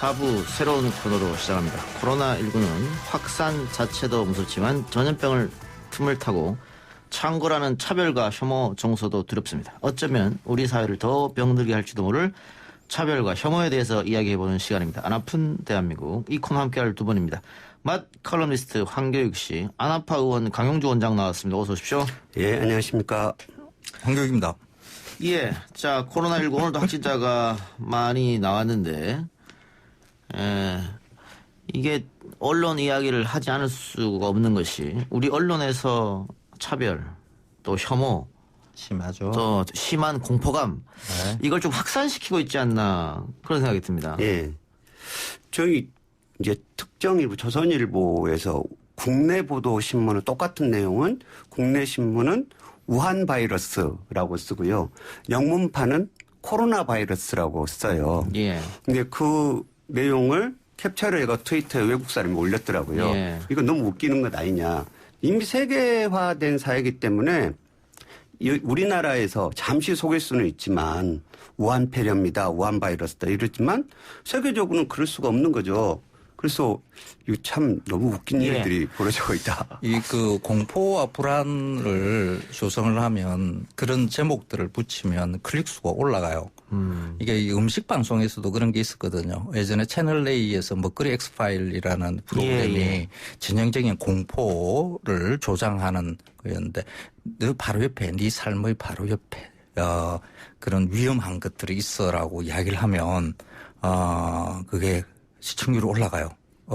4부 새로운 코너로 시작합니다. 코로나19는 확산 자체도 무섭지만 전염병을 틈을 타고 창궐하는 차별과 혐오 정서도 두렵습니다. 어쩌면 우리 사회를 더 병들게 할지도 모를 차별과 혐오에 대해서 이야기해보는 시간입니다. 안 아픈 대한민국, 이 코너 함께할 두 분입니다. 맛 칼럼니스트 황교익 씨, 안아파 의원 강용주 원장 나왔습니다. 어서 오십시오. 예, 안녕하십니까. 황교익입니다. 예, 자, 코로나19 오늘도 확진자가 많이 나왔는데 이게 언론 이야기를 하지 않을 수가 없는 것이 우리 언론에서 차별, 또 혐오, 심하죠. 또 심한 공포감, 네. 이걸 좀 확산시키고 있지 않나 그런 생각이 듭니다. 예, 저희 이제 특정 일부 조선일보에서 국내 보도 신문은 똑같은 내용은 국내 신문은 우한 바이러스라고 쓰고요. 영문판은 코로나 바이러스라고 써요. 예. 근데 그 내용을 캡처를 해가 트위터에 외국 사람이 올렸더라고요. 예. 이거 너무 웃기는 것 아니냐. 이미 세계화된 사회이기 때문에 우리나라에서 잠시 속일 수는 있지만 우한 폐렴이다, 우한 바이러스다 이랬지만 세계적으로는 그럴 수가 없는 거죠. 그래서 이거 참 너무 웃긴 일들이 벌어지고 있다. 이 그 공포와 불안을 조성을 하면 그런 제목들을 붙이면 클릭 수가 올라가요. 이게 음식 방송에서도 그런 게 있었거든요. 예전에 채널 A에서 먹거리 엑스파일이라는 프로그램이 전형적인 공포를 조장하는 거였는데 너 바로 옆에 네 삶의 바로 옆에 그런 위험한 것들이 있어라고 이야기를 하면 그게 시청률이 올라가요.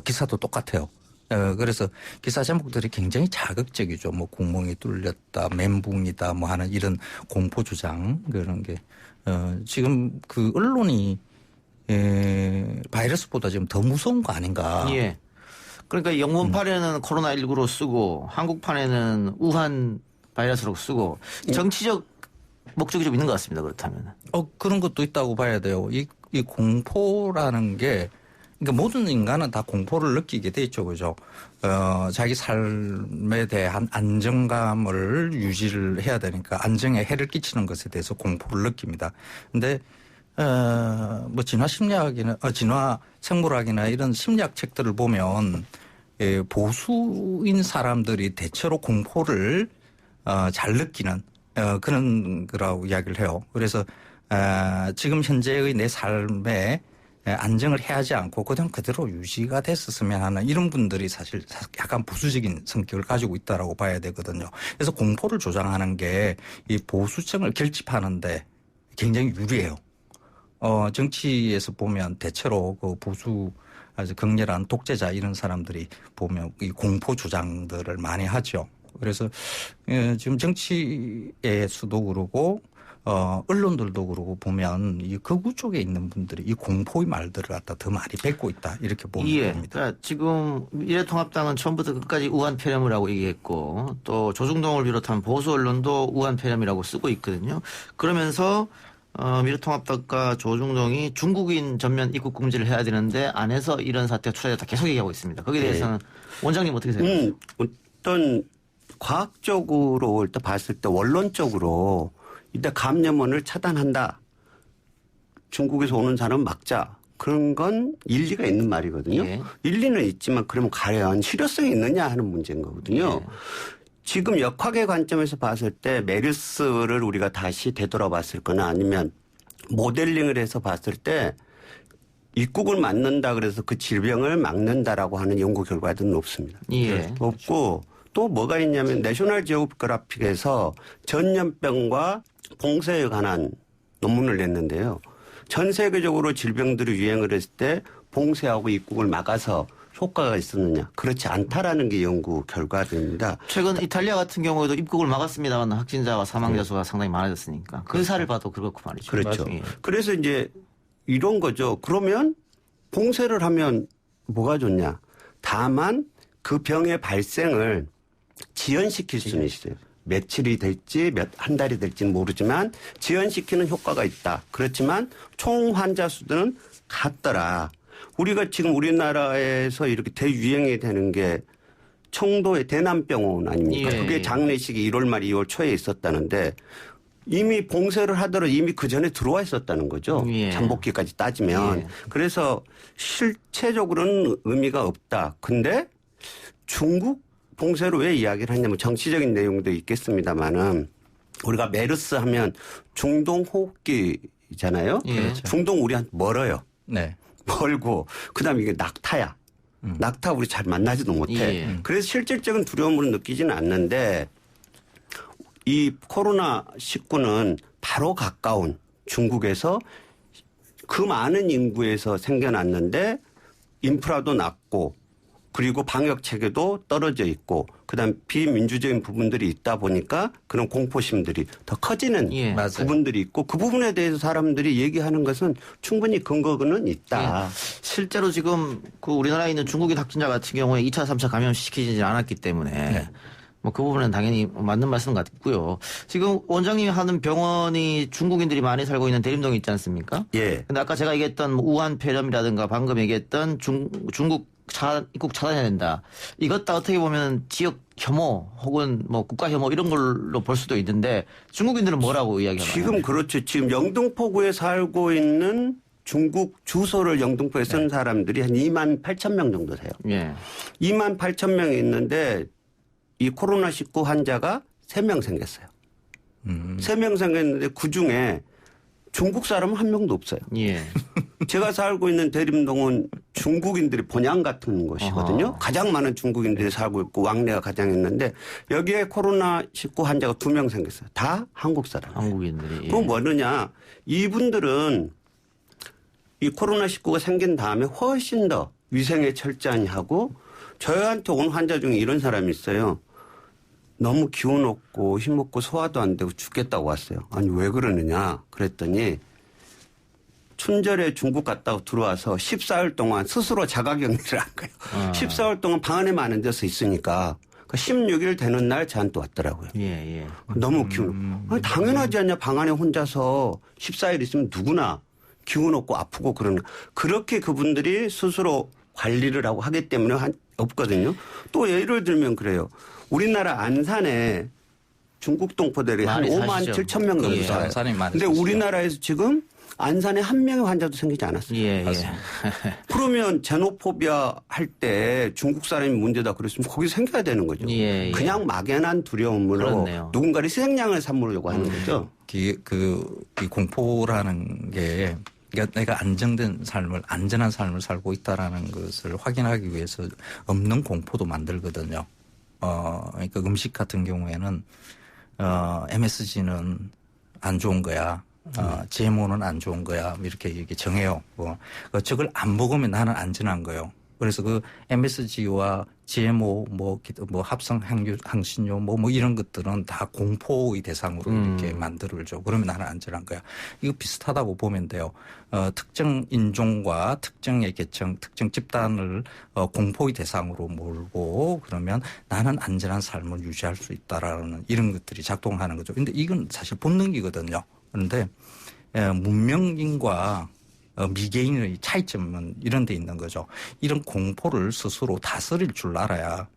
기사도 똑같아요. 그래서 기사 제목들이 굉장히 자극적이죠. 뭐 구멍이 뚫렸다, 멘붕이다, 뭐 하는 이런 공포 주장 그런 게 지금 그 언론이 바이러스보다 지금 더 무서운 거 아닌가? 예. 그러니까 영문판에는 코로나19로 쓰고 한국판에는 우한 바이러스로 쓰고 정치적 목적이 좀 있는 것 같습니다. 그렇다면. 그런 것도 있다고 봐야 돼요. 이 공포라는 게 그러니까 모든 인간은 다 공포를 느끼게 돼 있죠. 그죠? 자기 삶에 대한 안정감을 유지를 해야 되니까 안정에 해를 끼치는 것에 대해서 공포를 느낍니다. 근데 뭐 진화 심리학이나 진화 생물학이나 이런 심리학 책들을 보면 보수인 사람들이 대체로 공포를 잘 느끼는 그런 거라고 이야기를 해요. 그래서 지금 현재의 내 삶에 안정을 해하지 않고 그냥 그대로 유지가 됐었으면 하는 이런 분들이 사실 약간 보수적인 성격을 가지고 있다라고 봐야 되거든요. 그래서 공포를 조장하는 게 이 보수층을 결집하는데 굉장히 유리해요. 정치에서 보면 대체로 그 보수 아주 극렬한 독재자 이런 사람들이 보면 이 공포 주장들을 많이 하죠. 그래서 지금 정치에서도 그러고 언론들도 그러고 보면 이 극우 쪽에 있는 분들이 이 공포의 말들을 갖다 더 많이 뱉고 있다 이렇게 보면 됩니다. 그러니까 지금 미래통합당은 처음부터 끝까지 우한 폐렴이라고 얘기했고 또 조중동을 비롯한 보수 언론도 우한 폐렴이라고 쓰고 있거든요. 그러면서 미래통합당과 조중동이 중국인 전면 입국 금지를 해야 되는데 안에서 이런 사태가 투자됐다 계속 얘기하고 있습니다. 거기에 대해서는 원장님 어떻게 생각하세요? 어떤 과학적으로 일단 봤을 때 원론적으로 일단 감염원을 차단한다. 중국에서 오는 사람 막자. 그런 건 일리가 있는 말이거든요. 예. 일리는 있지만 그러면 과연 실효성이 있느냐 하는 문제인 거거든요. 예. 지금 역학의 관점에서 봤을 때 메르스를 우리가 다시 되돌아봤을 거나 아니면 모델링을 해서 봤을 때 입국을 막는다 그래서 그 질병을 막는다라고 하는 연구 결과들은 없습니다. 예. 없고 또 뭐가 있냐면 내셔널 지오그래픽에서 전염병과 봉쇄에 관한 논문을 냈는데요. 전 세계적으로 질병들이 유행을 했을 때 봉쇄하고 입국을 막아서 효과가 있었느냐. 그렇지 않다라는 게 연구 결과들입니다. 최근 이탈리아 같은 경우에도 입국을 막았습니다만 확진자와 사망자 수가 상당히 많아졌으니까 그 사를 봐도 그렇고 말이죠. 그렇죠. 예. 그래서 이제 이런 거죠. 그러면 봉쇄를 하면 뭐가 좋냐. 다만 그 병의 발생을 지연시킬 수는 있어요. 며칠이 될지 한 달이 될지는 모르지만 지연시키는 효과가 있다. 그렇지만 총 환자 수는 같더라. 우리가 지금 우리나라에서 이렇게 대유행이 되는 게 청도의 대남병원 아닙니까? 예. 그게 장례식이 1월 말 2월 초에 있었다는데 이미 봉쇄를 하더라도 이미 그 전에 들어와 있었다는 거죠. 예. 잠복기까지 따지면. 예. 그래서 실체적으로는 의미가 없다. 근데 중국 봉쇄로 왜 이야기를 하냐면 정치적인 내용도 있겠습니다만은 우리가 메르스 하면 중동 호흡기잖아요. 예. 그렇죠. 중동 우리한테 멀어요. 네. 멀고 그다음에 이게 낙타야. 낙타 우리 잘 만나지도 못해. 예. 그래서 실질적인 두려움으로 느끼지는 않는데 이 코로나19는 바로 가까운 중국에서 그 많은 인구에서 생겨났는데 인프라도 낮고 그리고 방역 체계도 떨어져 있고 그다음 비민주적인 부분들이 있다 보니까 그런 공포심들이 더 커지는 예. 맞아요. 부분들이 있고 그 부분에 대해서 사람들이 얘기하는 것은 충분히 근거는 있다. 실제로 지금 그 우리나라에 있는 중국인 확진자 같은 경우에 2차, 3차 감염시키지 않았기 때문에 네. 뭐 그 부분은 당연히 맞는 말씀 같고요. 지금 원장님이 하는 병원이 중국인들이 많이 살고 있는 대림동에 있지 않습니까? 예. 근데 아까 제가 얘기했던 뭐 우한 폐렴이라든가 방금 얘기했던 중국 입국 차단해야 된다. 이것 다 어떻게 보면 지역 혐오 혹은 뭐 국가 혐오 이런 걸로 볼 수도 있는데 중국인들은 뭐라고 이야기하나요? 지금 그렇죠. 지금 영등포구에 살고 있는 중국 주소를 영등포에 쓴 사람들이 한 2만 8천 명 정도 돼요. 예. 2만 8천 명이 있는데 이 코로나19 환자가 3명 생겼어요. 3명 생겼는데 그중에 중국 사람은 한 명도 없어요. 예. 제가 살고 있는 대림동은 중국인들이 본향 같은 곳이거든요. 어허. 가장 많은 중국인들이 살고 있고 왕래가 가장 있는데 여기에 코로나19 환자가 2명 생겼어요. 다 한국 사람. 한국인들이. 예. 그건 뭐느냐. 이분들은 이 코로나19가 생긴 다음에 훨씬 더 위생에 철저히 하고 저희한테 온 환자 중에 이런 사람이 있어요. 너무 기운 없고 힘 없고 소화도 안 되고 죽겠다고 왔어요. 아니 왜 그러느냐 그랬더니 춘절에 중국 갔다 들어와서 14일 동안 스스로 자가격리를 한 거예요. 14일 동안 방 안에만 앉아서 있으니까 16일 되는 날 저한테 왔더라고요. 예, 예. 너무 기운 아니 당연하지 않냐. 방 안에 혼자서 14일 있으면 누구나 기운 없고 아프고 그러는 그렇게 그분들이 스스로 관리를 하고 하기 때문에 없거든요. 또 예를 들면 그래요. 우리나라 안산에 중국 동포들이 한 많이 5만 사시죠. 7천 명 정도 예. 살아요. 안산이 많이 근데 사시죠. 우리나라에서 지금 안산에 한 명의 환자도 생기지 않았어요. 예, 예. 그러면 제노포비아 할 때 중국 사람이 문제다 그랬으면 거기 생겨야 되는 거죠. 예, 예. 그냥 막연한 두려움으로 그렇네요. 누군가를 희생양을 삼으려고 하는 거죠. 이 공포라는 게 그러니까 내가 안전한 삶을 살고 있다라는 것을 확인하기 위해서 없는 공포도 만들거든요. 그러니까 음식 같은 경우에는 MSG는 안 좋은 거야. GMO는 안 좋은 거야. 이렇게 정해요. 저걸 안 먹으면 나는 안전한 거예요. 그래서 그 MSG와 GMO 뭐 합성 항신료 뭐 이런 것들은 다 공포의 대상으로 이렇게 만들어줘. 그러면 나는 안전한 거야. 이거 비슷하다고 보면 돼요. 특정 인종과 특정의 계층, 특정 집단을 공포의 대상으로 몰고 그러면 나는 안전한 삶을 유지할 수 있다라는 이런 것들이 작동하는 거죠. 근데 이건 사실 본능이거든요. 그런데 문명인과 미개인의 차이점은 이런 데 있는 거죠. 이런 공포를 스스로 다스릴 줄 알아야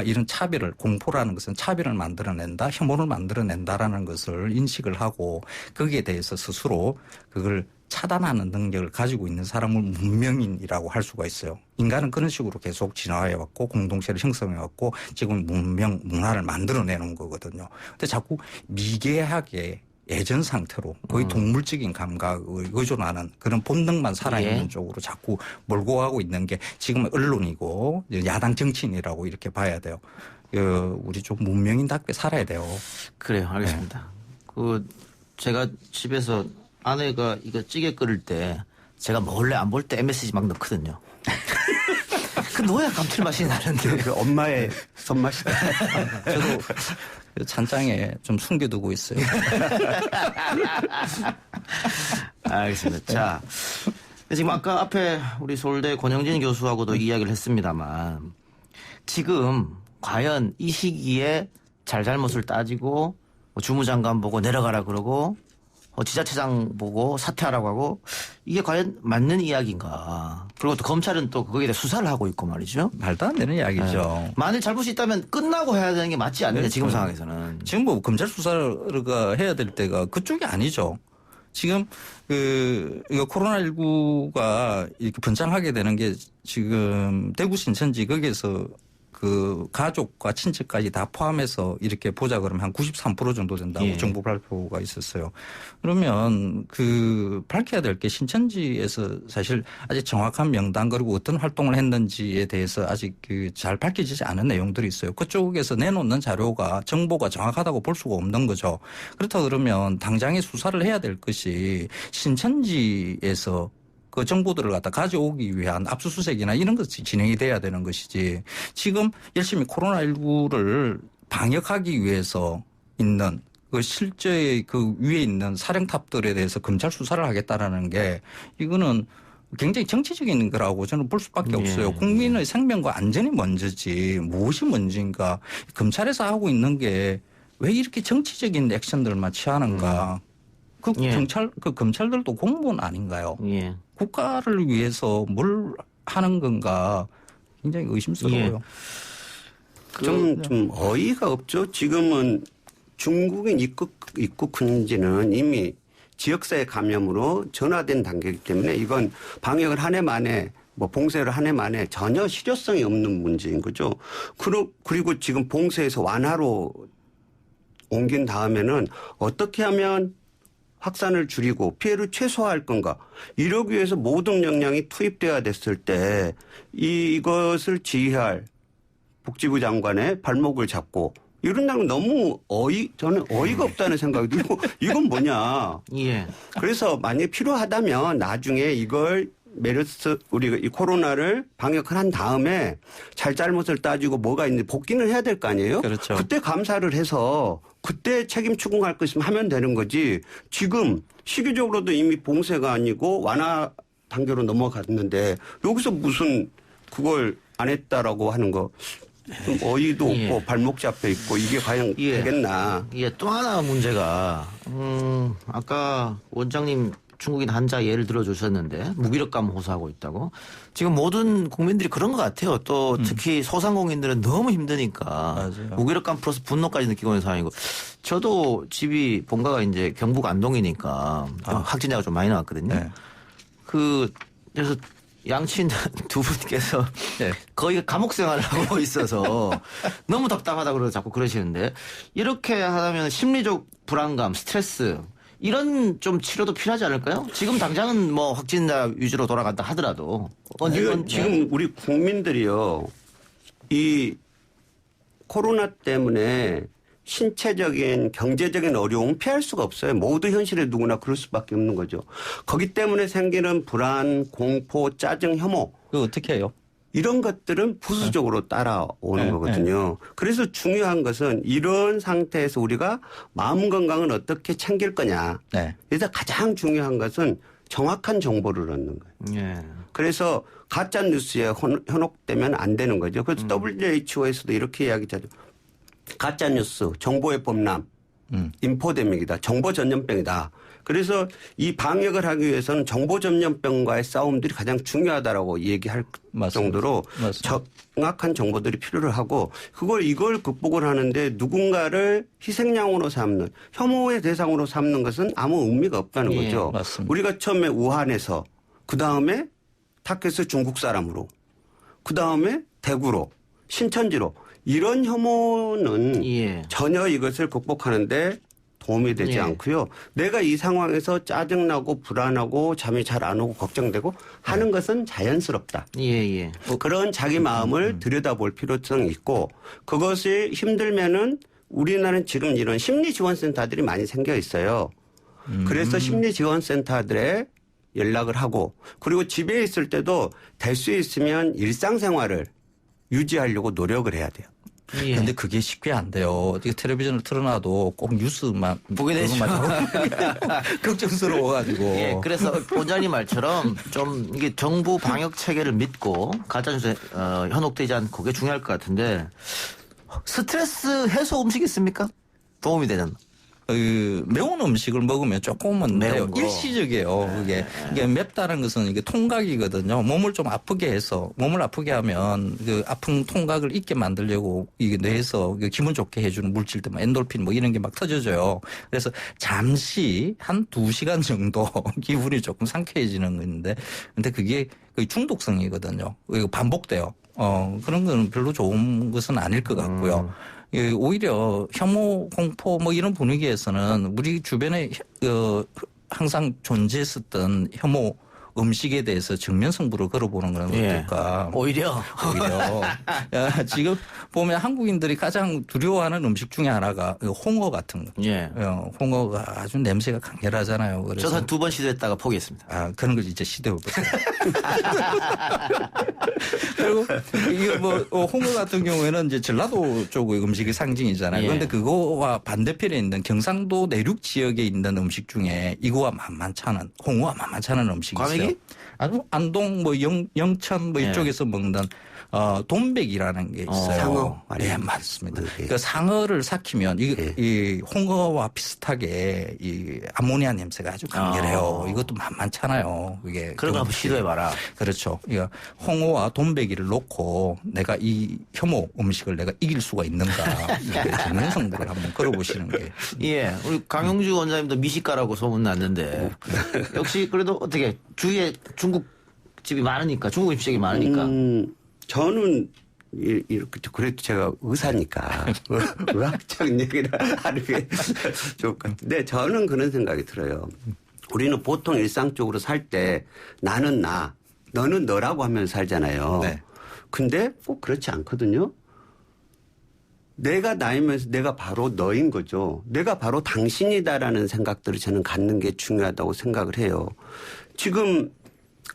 이런 차별을 공포라는 것은 차별을 만들어낸다, 혐오를 만들어낸다라는 것을 인식을 하고 거기에 대해서 스스로 그걸 차단하는 능력을 가지고 있는 사람을 문명인이라고 할 수가 있어요. 인간은 그런 식으로 계속 진화해왔고 공동체를 형성해왔고 지금 문화를 만들어내는 거거든요. 근데 자꾸 미개하게 예전 상태로 거의 동물적인 감각을 의존하는 그런 본능만 살아있는 예. 쪽으로 자꾸 몰고 가고 있는 게 지금 언론이고 야당 정치인이라고 이렇게 봐야 돼요. 우리 좀 문명인답게 살아야 돼요. 그래요. 알겠습니다. 제가 집에서 아내가 이거 찌개 끓일 때 제가 몰래 안 볼 때 MSG 막 넣거든요. 그 넣어야 감칠맛이 나는데. 그 엄마의 손맛이다. 저도 그 찬장에 좀 숨겨두고 있어요. 알겠습니다. 자, 지금 아까 앞에 우리 서울대 권영진 교수하고도 이야기를 했습니다만 지금 과연 이 시기에 잘잘못을 따지고 주무장관 보고 내려가라 그러고 지자체장 보고 사퇴하라고 하고 이게 과연 맞는 이야기인가. 그리고 또 검찰은 또 거기에 대해 수사를 하고 있고 말이죠. 말도 안 되는 이야기죠. 네. 만일 잘못이 있다면 끝나고 해야 되는 게 맞지 않느냐 지금 그렇죠. 상황에서는. 지금 뭐 검찰 수사가 해야 될 때가 그쪽이 아니죠. 지금 이거 코로나19가 이렇게 번창하게 되는 게 지금 대구 신천지 거기에서 그 가족과 친척까지 다 포함해서 이렇게 보자 그러면 한 93% 정도 된다고 예. 정부 발표가 있었어요. 그러면 그 밝혀야 될 게 신천지에서 사실 아직 정확한 명단 그리고 어떤 활동을 했는지에 대해서 아직 그 잘 밝혀지지 않은 내용들이 있어요. 그쪽에서 내놓는 자료가 정보가 정확하다고 볼 수가 없는 거죠. 그렇다 그러면 당장에 수사를 해야 될 것이 신천지에서 그 정보들을 갖다 가져오기 위한 압수수색이나 이런 것이 진행이 돼야 되는 것이지 지금 열심히 코로나19를 방역하기 위해서 있는 그 실제 그 위에 있는 사령탑들에 대해서 검찰 수사를 하겠다라는 게 이거는 굉장히 정치적인 거라고 저는 볼 수밖에 없어요. 국민의 생명과 안전이 먼저지 무엇이 먼저인가. 검찰에서 하고 있는 게 왜 이렇게 정치적인 액션들만 취하는가. 그 검찰들도 공무원 아닌가요? 예. 국가를 위해서 뭘 하는 건가 굉장히 의심스러워요. 좀 어이가 없죠. 지금은 중국인 입국 금지는 이미 지역사회 감염으로 전화된 단계이기 때문에 이건 방역을 한 해 만에 뭐 봉쇄를 한 해 만에 전혀 실효성이 없는 문제인 거죠. 그리고 지금 봉쇄에서 완화로 옮긴 다음에는 어떻게 하면 확산을 줄이고 피해를 최소화할 건가. 이러기 위해서 모든 역량이 투입돼야 됐을 때 이것을 지휘할 복지부 장관의 발목을 잡고 이런다면 너무 저는 어이가 없다는 생각이 들고 이건 뭐냐. 예. 그래서 만약에 필요하다면 나중에 이걸 우리가 이 코로나를 방역을 한 다음에 잘잘못을 따지고 뭐가 있는지 복귀는 해야 될 거 아니에요? 그렇죠. 그때 감사를 해서 그때 책임 추궁할 거 있으면 하면 되는 거지. 지금 시기적으로도 이미 봉쇄가 아니고 완화 단계로 넘어갔는데 여기서 무슨 그걸 안 했다라고 하는 거 좀 어이도 없고 발목 잡혀 있고 이게 과연 되겠나. 또 하나 문제가 아까 원장님 중국인 환자 예를 들어주셨는데 무기력감 호소하고 있다고. 지금 모든 국민들이 그런 것 같아요. 또 특히 소상공인들은 너무 힘드니까 맞아요. 무기력감 플러스 분노까지 느끼고 있는 상황이고. 저도 집이 본가가 이제 경북 안동이니까 확진자가 좀 많이 나왔거든요. 네. 그래서 양친 두 분께서 거의 감옥 생활을 하고 있어서 너무 답답하다 그러고 자꾸 그러시는데 이렇게 하면 심리적 불안감, 스트레스 이런 좀 치료도 필요하지 않을까요? 지금 당장은 뭐 확진자 위주로 돌아간다 하더라도. 지금 우리 국민들이요. 이 코로나 때문에 신체적인 경제적인 어려움 피할 수가 없어요. 모두 현실에 누구나 그럴 수밖에 없는 거죠. 거기 때문에 생기는 불안, 공포, 짜증, 혐오. 그거 어떻게 해요? 이런 것들은 부수적으로 따라오는 거거든요. 그래서 중요한 것은 이런 상태에서 우리가 마음 건강을 어떻게 챙길 거냐. 그래서 가장 중요한 것은 정확한 정보를 얻는 거예요. 그래서 가짜 뉴스에 현혹되면 안 되는 거죠. 그래서 WHO에서도 이렇게 이야기하죠. 가짜 뉴스, 정보의 범람, 인포데믹이다. 정보 전염병이다. 그래서 이 방역을 하기 위해서는 정보 전염병과의 싸움들이 가장 중요하다라고 얘기할 정도로 정확한 정보들이 필요를 하고 이걸 극복을 하는데 누군가를 희생양으로 삼는 혐오의 대상으로 삼는 것은 아무 의미가 없다는 거죠. 맞습니다. 우리가 처음에 우한에서 그다음에 타켓을 중국 사람으로 그다음에 대구로 신천지로 이런 혐오는 전혀 이것을 극복하는데 도움이 되지 않고요. 내가 이 상황에서 짜증나고 불안하고 잠이 잘 안 오고 걱정되고 하는 것은 자연스럽다. 그런 자기 마음을 들여다볼 필요성이 있고 그것이 힘들면은 우리나라는 지금 이런 심리지원센터들이 많이 생겨 있어요. 그래서 심리지원센터들에 연락을 하고 그리고 집에 있을 때도 될 수 있으면 일상생활을 유지하려고 노력을 해야 돼요. 근데 그게 쉽게 안 돼요. 텔레비전을 틀어놔도 꼭 뉴스만 보게 되죠. 걱정스러워가지고. 그래서 원장님 말처럼 좀 이게 정부 방역 체계를 믿고 가짜뉴스에 현혹되지 않고 그게 중요할 것 같은데 스트레스 해소 음식 있습니까? 도움이 되는. 매운 음식을 먹으면 조금은 매운 돼요. 거. 일시적이에요. 이게 맵다는 것은 이게 통각이거든요. 몸을 좀 아프게 해서 몸을 아프게 하면 그 아픈 통각을 잊게 만들려고 이게 뇌에서 기분 좋게 해주는 물질들, 뭐 엔돌핀 뭐 이런 게 막 터져져요. 그래서 잠시 한 2시간 정도 기분이 조금 상쾌해지는 건데, 근데 그게 거의 중독성이거든요. 이거 반복돼요. 그런 건 별로 좋은 것은 아닐 것 같고요. 오히려 혐오, 공포 뭐 이런 분위기에서는 우리 주변에 항상 존재했었던 혐오 음식에 대해서 정면 승부를 걸어보는 건 어떨까. 오히려. 지금 보면 한국인들이 가장 두려워하는 음식 중에 하나가 홍어 같은 거. 예. 홍어가 아주 냄새가 강렬하잖아요. 그래서 저도 한 2번 시도했다가 포기했습니다. 그런 걸 이제 시도해보세요. 그리고 이게 뭐 홍어 같은 경우에는 이제 전라도 쪽의 음식의 상징이잖아요. 예. 그런데 그거와 반대편에 있는 경상도 내륙 지역에 있는 음식 중에 이거와 만만치 않은, 홍어와 만만치 않은 음식이 있어요. 안동 뭐 영천 뭐 이쪽에서 먹는 돈백이라는 게 있어요. 상어. 네, 맞습니다. 그러니까 상어를 삭히면 이 홍어와 비슷하게 이 아모니아 냄새가 아주 강렬해요. 이것도 만만찮아요. 이게 그런 거 한번 시도해봐라. 그렇죠. 그러니까 홍어와 돈백이를 놓고 내가 이 혐오 음식을 내가 이길 수가 있는가, 정면 승부를 한번 걸어보시는 게. 예, 우리 강용주 원장님도 미식가라고 소문났는데 역시 그래도 어떻게 주위에 중국집이 많으니까, 중국 음식이 많으니까. 저는 이렇게 그래도 제가 의사니까 의학적 얘기를 하는 게 좋을 것 같은데, 저는 그런 생각이 들어요. 우리는 보통 일상적으로 살 때 나는 나, 너는 너라고 하면서 살잖아요. 네. 근데 꼭 그렇지 않거든요. 내가 나이면서 내가 바로 너인 거죠. 내가 바로 당신이다라는 생각들을 저는 갖는 게 중요하다고 생각을 해요. 지금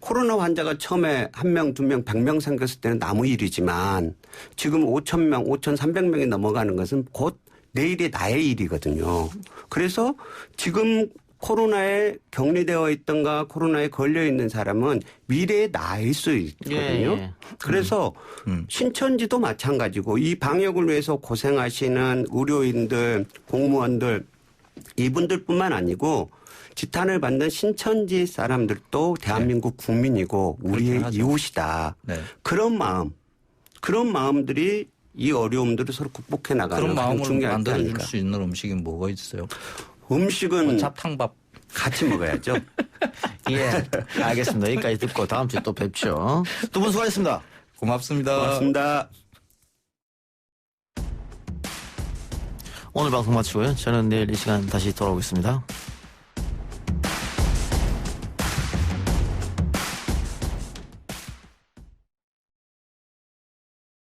코로나 환자가 처음에 1명, 2명, 100명 생겼을 때는 나무 일이지만 지금 5,000명, 5,300명이 넘어가는 것은 곧 내일이 나의 일이거든요. 그래서 지금 코로나에 격리되어 있던가 코로나에 걸려 있는 사람은 미래의 나일 수 있거든요. 예. 그래서 신천지도 마찬가지고 이 방역을 위해서 고생하시는 의료인들, 공무원들, 이분들뿐만 아니고 지탄을 받는 신천지 사람들도 대한민국 국민이고 우리의 이웃이다. 네. 그런 마음들이 이 어려움들을 서로 극복해 나가는 그런 마음을 중요하지 만들어줄 않을까. 수 있는 음식이 뭐가 있어요? 음식은 잡탕밥. 같이 먹어야죠. 예, 알겠습니다. 여기까지 듣고 다음 주에 또 뵙죠. 두 분 수고하셨습니다. 고맙습니다. 고맙습니다. 오늘 방송 마치고요. 저는 내일 이 시간 다시 돌아오겠습니다.